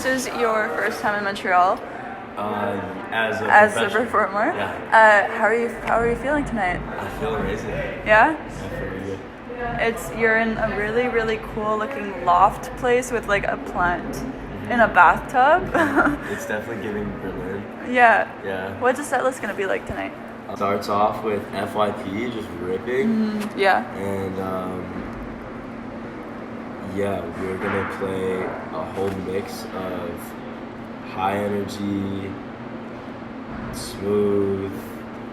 this is your first time in Montreal As a performer. Yeah. How are you feeling tonight? I feel amazing. Yeah? I feel really good. You're in a really, really cool looking loft place with like a plant in a bathtub. It's definitely giving Berlin. Yeah. Yeah. What's the set list gonna be like tonight? Starts off with FYP, just ripping. Yeah. And we're gonna play a whole mix of high energy, smooth,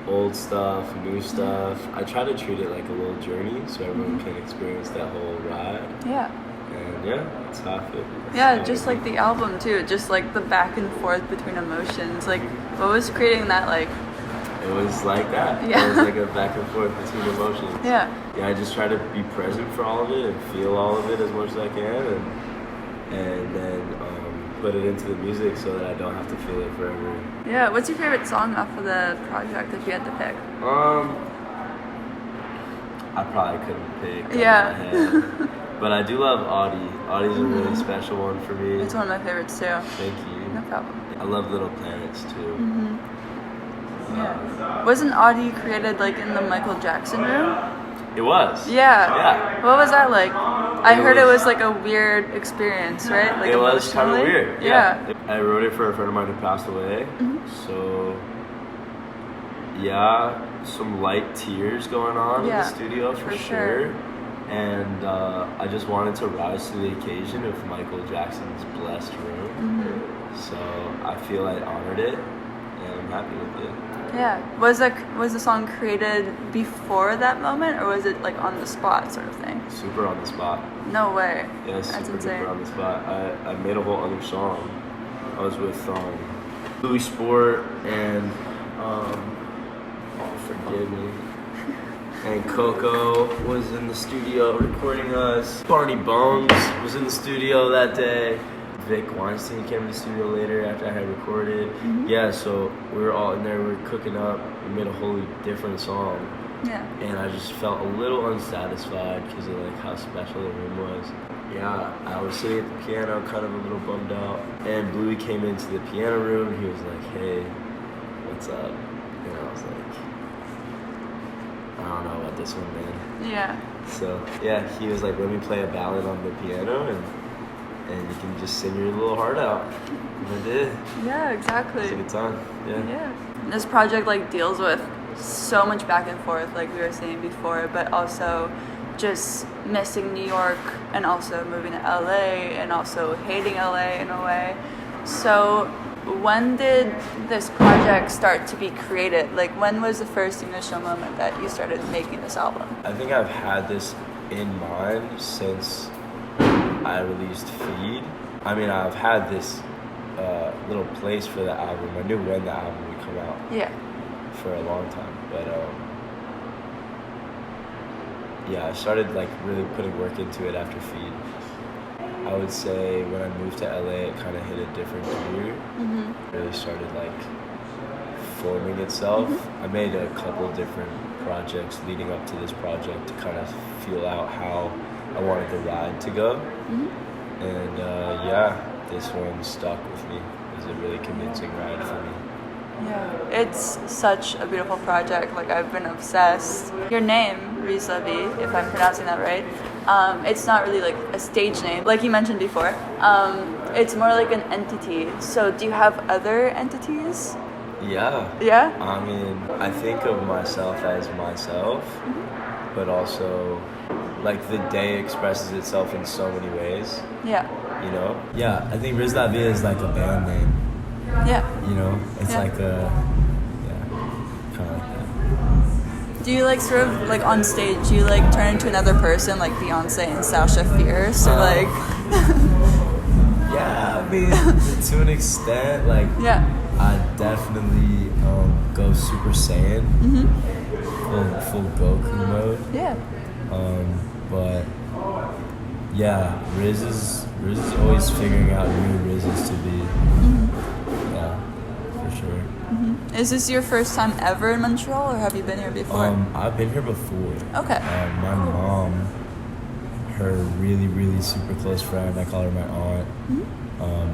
old stuff, new stuff. I try to treat it like a little journey so everyone can experience that whole ride. Yeah. And that's how I feel. Yeah, just like the album too, just like the back and forth between emotions. Like, what was creating that like? It was like that. Yeah. It was like a back and forth between emotions. Yeah. Yeah, I just try to be present for all of it and feel all of it as much as I can, and then put it into the music so that I don't have to feel it forever. Yeah. What's your favorite song off of the project if you had to pick? I probably couldn't pick. Yeah. On my head. But I do love Audie. Audie's a really special one for me. It's one of my favorites too. Thank you. No problem. I love Little Planets too. Yeah. Wasn't Audie created like in the Michael Jackson room? It was. Yeah. Yeah. What was that like? I heard it was like a weird experience, right? Like it was kind of emotionally? weird. Yeah. I wrote it for a friend of mine who passed away. So, yeah, some light tears going on in the studio for sure. And I just wanted to rise to the occasion of Michael Jackson's blessed room. So I feel I honored it, and I'm happy with it. Yeah. Was the song created before that moment, or was it like on the spot sort of thing? Super on the spot. No way. Yeah, That's super insane. duper on the spot. I made a whole other song. I was with Louis Sport and forgive me. And Coco was in the studio recording us. Barney Bones was in the studio that day. Vic Weinstein came in the studio later after I had recorded. Yeah, so we were all in there, we were cooking up, we made a wholly different song. Yeah. And I just felt a little unsatisfied because of like how special the room was. Yeah, I was sitting at the piano, kind of a little bummed out. And Bluey came into the piano room and he was like, "Hey, what's up?" And I was like, "I don't know about this one, man." Yeah. So yeah, he was like, "Let me play a ballad on the piano and you can just sing your little heart out." And I did. Yeah, exactly. It was a good time. Yeah. Yeah. This project like deals with so much back and forth, like we were saying before, but also just missing New York and also moving to LA and also hating LA in a way. So when did this project start to be created? Like, when was the first initial moment that you started making this album? I think I've had this in mind since I released Feed. I mean, I've had this little place for the album. I knew when the album would come out. Yeah. For a long time, but I started like really putting work into it after Feed. I would say when I moved to LA, it kind of hit a different gear. It really started like forming itself. I made a couple different projects leading up to this project to kind of feel out how I wanted the ride to go. And this one stuck with me. It was a really convincing ride for me. Yeah, it's such a beautiful project. Like, I've been obsessed. Your name, RIZ LA VIE, if I'm pronouncing that right, it's not really like a stage name, like you mentioned before. It's more like an entity. So do you have other entities? Yeah. Yeah? I mean, I think of myself as myself, but also like the day expresses itself in so many ways. Yeah. You know? Yeah, I think RIZ LA VIE is like a band name. Yeah. You know? It's like a, kind of like that. Do you like sort of like on stage, do you like turn into another person like Beyonce and Sasha Fierce? Or like... Yeah, I mean, to an extent, like, I definitely go Super Saiyan, full Goku mode. Yeah. But yeah, Riz is always figuring out new Rizes to be. Yeah, for sure. Is this your first time ever in Montreal, or have you been here before? I've been here before. Okay. My mom, her really, really super close friend, I call her my aunt,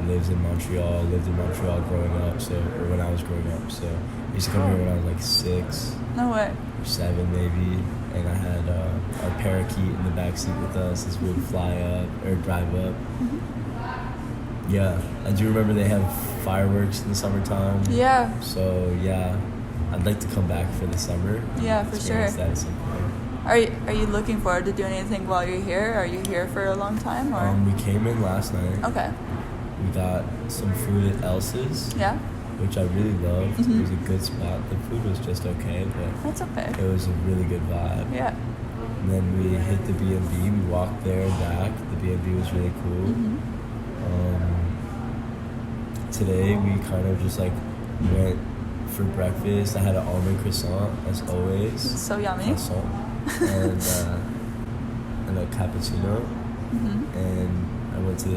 Lives in Montreal. Lived in Montreal growing up. So, or when I was growing up. So I used to come here when I was like 6. No way. Or 7 maybe. And I had our parakeet in the backseat with us as we would fly up or drive up. Yeah, I do remember they have fireworks in the summertime. Yeah. So yeah, I'd like to come back for the summer. Yeah, for sure. That at some point. Are you looking forward to doing anything while you're here? Are you here for a long time or? We came in last night. Okay. We got some food at Elsa's. Yeah. Which I really loved. It was a good spot. The food was just okay, but That's okay. it was a really good vibe. Yeah. And then we hit the B&B. We walked there and back. The B&B was really cool. Today we kind of just like went for breakfast. I had an almond croissant as always. So yummy. Croissant. And a cappuccino. And we went to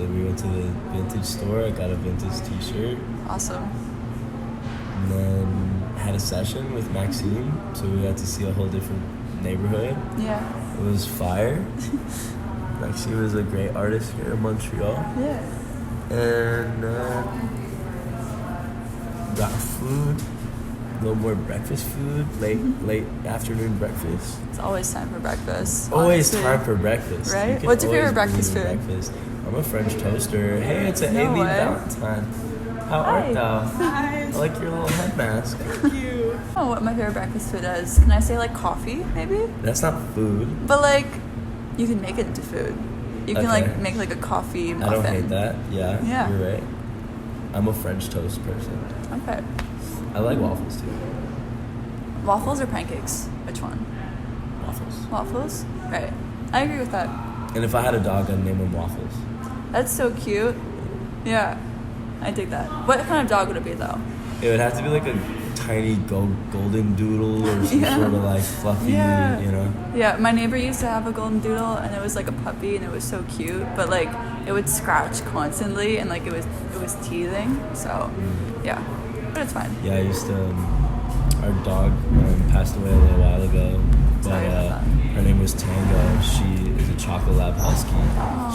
the vintage store. I got a vintage t-shirt. Awesome. And then had a session with Maxime, so we got to see a whole different neighborhood. Yeah. It was fire. Maxime is a great artist here in Montreal. Yeah. And got food, a little more breakfast food, late afternoon breakfast. It's always time for breakfast. Always honestly. time for breakfast. Right? You can What's your favorite always breakfast bring me food? breakfast. I'm a French toaster. Hey, it's an No Aileen way. Valentine. How art thou? Hi. I like your little head mask. Thank you. Oh, what my favorite breakfast food is? Can I say like coffee, maybe? That's not food. But like, you can make it into food. You can Okay. like make like a coffee muffin. I don't hate that. Yeah, Yeah. you're right. I'm a French toast person. Okay. I like waffles too. Waffles or pancakes? Which one? Waffles. Waffles? Right. I agree with that. And if I had a dog, I'd name him Waffles. That's so cute. Yeah. I dig that. What kind of dog would it be though? It would have to be like a tiny golden doodle or some Yeah. sort of like fluffy, Yeah. you know? Yeah, my neighbor used to have a golden doodle and it was like a puppy and it was so cute, but like it would scratch constantly and like it was teething. So yeah. But it's fine. Yeah, I used to. Our dog passed away a little while ago, but Sorry about that. her name was Tango. She is a chocolate lab husky.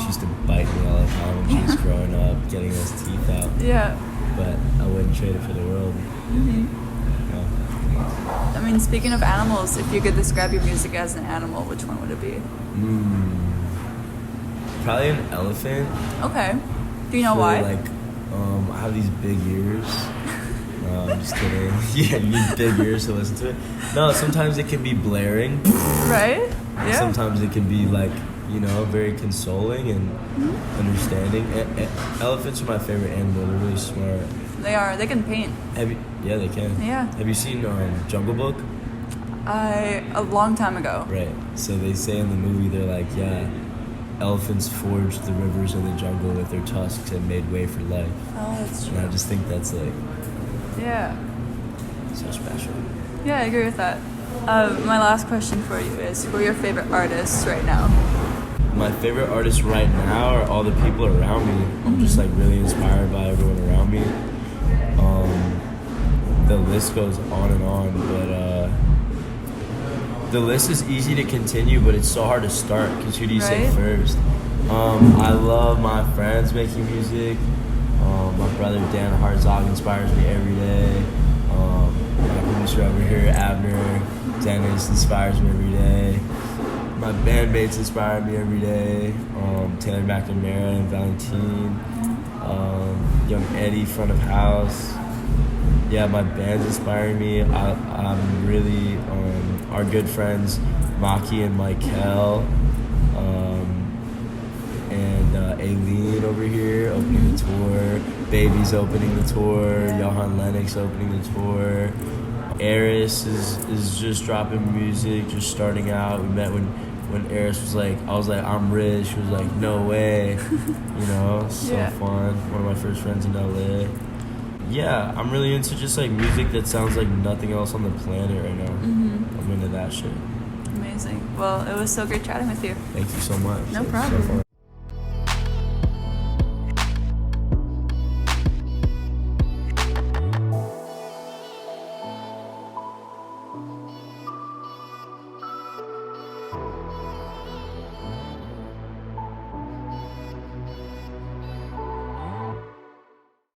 She used to bite me all the time when she was growing up, getting those teeth out. Yeah. But I wouldn't trade it for the world. Yeah. I mean, speaking of animals, if you could describe your music as an animal, which one would it be? Probably an elephant. Okay. Do you know For, why? Like, I have these big ears. No, I'm just kidding. Yeah, you need big ears to listen to it. No, sometimes it can be blaring. Right? Yeah. Sometimes it can be like, you know, very consoling and understanding. Elephants are my favorite animal. They're really smart. They are. They can paint. Yeah, they can. Yeah. Have you seen Jungle Book? A long time ago. Right. So they say in the movie, they're like, yeah, elephants forged the rivers in the jungle with their tusks and made way for life. Oh, that's true. And I just think that's like Yeah. so special. Yeah, I agree with that. My last question for you is, who are your favorite artists right now? My favorite artists right now are all the people around me. I'm just like really inspired by everyone around me. The list goes on and on, but the list is easy to continue, but it's so hard to start because who do you say Right? first? I love my friends making music. My brother Dan Hartzog inspires me every day. My producer over here, Abner, Dennis inspires me every day. My bandmates inspire me every day. Taylor McNamara and Valentine. Young Eddie, front of house. Yeah, my band's inspiring me. I'm really, our good friends, Maki and Michael, and Aileen over here opening the tour. Baby's opening the tour. Johan Lennox opening the tour. Eris is just dropping music, just starting out. We met when Eris was like, I was like, I'm RIZ. She was like, no way. You know, so Yeah. fun. One of my first friends in LA. Yeah, I'm really into just like music that sounds like nothing else on the planet right now. I'm into that shit. Amazing. Well, it was so great chatting with you. Thank you so much. No It was so problem. fun.